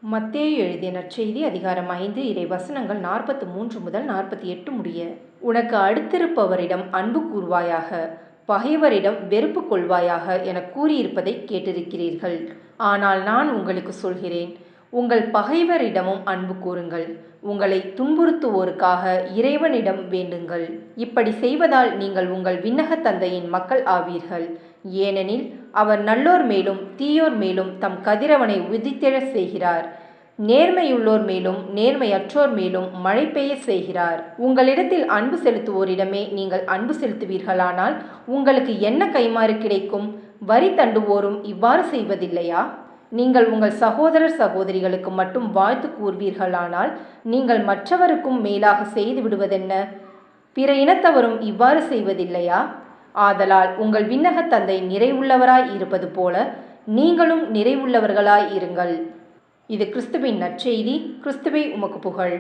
மத்தேயு எழுதிய நற்செய்தி அதிகாரம் 5 இறை வசனங்கள் 43 முதல் 48 முடிய. உனக்கு அடுத்திருப்பவரிடம் அன்பு கூர்வாயாக, பகைவரிடம் வெறுப்பு கொள்வாயாக என கூறியிருப்பதை கேட்டிருக்கிறீர்கள். ஆனால் நான் உங்களுக்கு சொல்கிறேன், உங்கள் பகைவரிடமும் அன்பு கூறுங்கள், உங்களை துன்புறுத்துவோருக்காக இறைவனிடம் வேண்டுங்கள். இப்படி செய்வதால் நீங்கள் உங்கள் விண்ணக தந்தையின் மக்கள் ஆவீர்கள். ஏனெனில் அவர் நல்லோர் மேலும் தீயோர் மேலும் தம் கதிரவனை உதித்தெழச் செய்கிறார். நேர்மையுள்ளோர் மேலும் நேர்மையற்றோர் மேலும் மழை பெய்ய செய்கிறார். உங்களிடத்தில் அன்பு செலுத்துவோரிடமே நீங்கள் அன்பு செலுத்துவீர்களானால் உங்களுக்கு என்ன கைமாறு கிடைக்கும்? வரி தண்டுவோரும் இவ்வாறு செய்வதில்லையா? நீங்கள் உங்கள் சகோதரர் சகோதரிகளுக்கு மட்டும் வாழ்த்து கூறுவீர்களானால் நீங்கள் மற்றவருக்கும் மேலாக செய்து விடுவதென்ன? பிற இனத்தவரும் இவ்வாறு செய்வதில்லையா? ஆதலால் உங்கள் விண்ணக தந்தை நிறைவுள்ளவராய் இருப்பது போல நீங்களும் நிறைவுள்ளவர்களாய் இருங்கள். இது கிறிஸ்துவின் நற்செய்தி. கிறிஸ்துவே உமக்கு புகழ்.